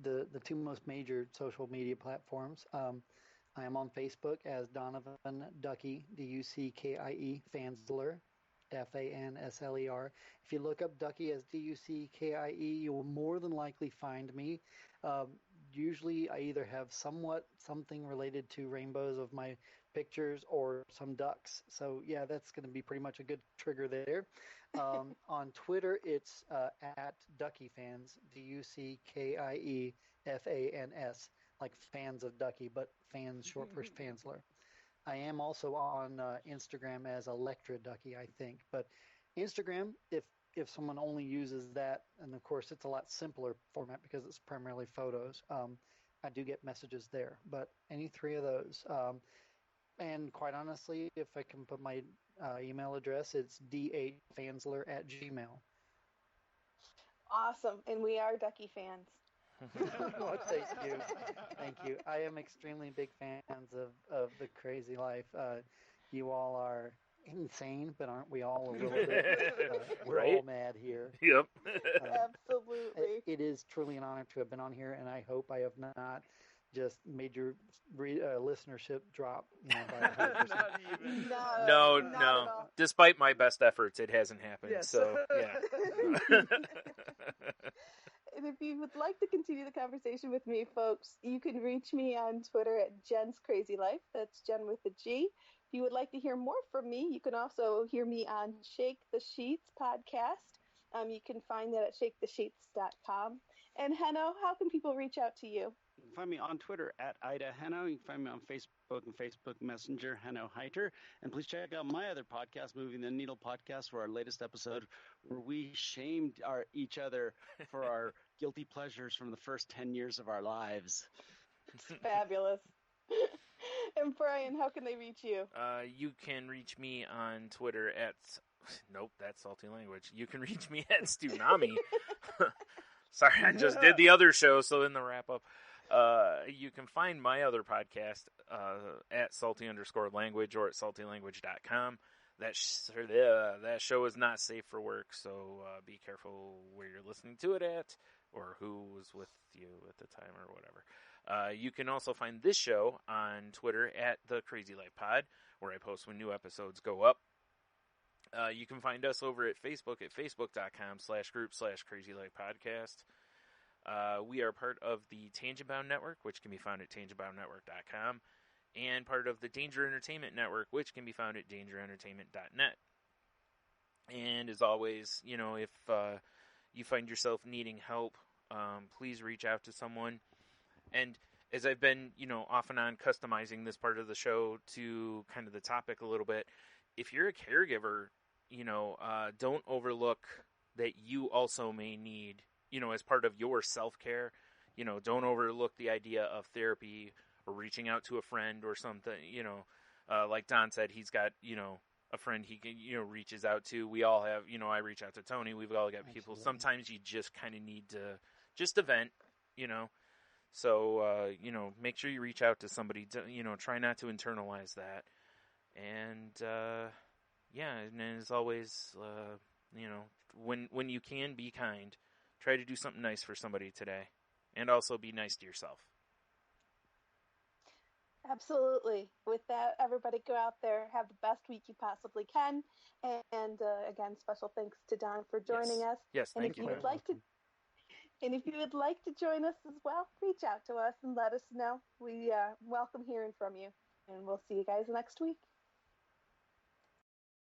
Speaker 9: the two most major social media platforms. I am on Facebook as Donovan Ducky, Duckie Fansler, Fansler. If you look up Ducky as Duckie, you will more than likely find me. Usually I either have something related to rainbows of my pictures or some ducks. So yeah, that's going to be pretty much a good trigger there. On Twitter, it's at DuckyFans, Duckiefans, like fans of Ducky, but fans short for Fansler. I am also on Instagram as Electra Ducky, I think. But Instagram, if someone only uses that, and of course it's a lot simpler format because it's primarily photos, I do get messages there. But any three of those. And quite honestly, if I can put my email address, it's dhfansler@gmail.
Speaker 8: Awesome. And we are Ducky fans.
Speaker 9: Oh, thank you. I am extremely big fans of the crazy life. You all are insane, but aren't we all a little bit? We're
Speaker 10: Right?
Speaker 9: all mad here.
Speaker 10: Yep.
Speaker 8: Absolutely.
Speaker 9: It is truly an honor to have been on here, and I hope I have not just made your listenership drop. By 100%.
Speaker 8: No.
Speaker 10: No. Despite my best efforts, it hasn't happened.
Speaker 9: Yes.
Speaker 10: So yeah.
Speaker 8: And if you would like to continue the conversation with me, folks, you can reach me on Twitter at Jen's Crazy Life. That's Jen with a G. If you would like to hear more from me, you can also hear me on Shake the Sheets podcast. You can find that at shakethesheets.com. And Henno, how can people reach out to you?
Speaker 11: You can find me on Twitter at Ida Henno. You can find me on Facebook and Facebook Messenger, Henno Heiter. And please check out my other podcast, Moving the Needle Podcast, for our latest episode where we shamed each other for our guilty pleasures from the first 10 years of our lives.
Speaker 8: It's fabulous. And Brian, how can they reach you?
Speaker 10: You can reach me on Twitter at... Nope, that's salty language. You can reach me at Stunami. Sorry, I just did the other show, so in the wrap-up. You can find my other podcast at salty_language or at saltylanguage.com. That show is not safe for work, so be careful where you're listening to it at or who was with you at the time or whatever. You can also find this show on Twitter at The Crazy Life Pod, where I post when new episodes go up. You can find us over at Facebook at facebook.com/group/crazylifepodcast. We are part of the Tangent Bound Network, which can be found at tangentboundnetwork.com, and part of the Danger Entertainment Network, which can be found at dangerentertainment.net. And as always, if you find yourself needing help, please reach out to someone. And as I've been, off and on customizing this part of the show to kind of the topic a little bit, if you're a caregiver, don't overlook that you also may need, as part of your self-care, don't overlook the idea of therapy or reaching out to a friend or something, like Don said, he's got, a friend he can, reaches out to. We all have, I reach out to Tony. We've all got people.
Speaker 9: Absolutely.
Speaker 10: Sometimes you just kind of need to just vent, So, make sure you reach out to somebody. Try not to internalize that. And, and as always, when you can, be kind. Try to do something nice for somebody today. And also be nice to yourself.
Speaker 8: Absolutely. With that, everybody go out there, have the best week you possibly can. And again, special thanks to Don for joining us.
Speaker 10: Yes,
Speaker 8: and
Speaker 10: thank
Speaker 8: if
Speaker 10: you.
Speaker 8: would like to, and if you would like to join us as well, reach out to us and let us know. We welcome hearing from you. And we'll see you guys next week.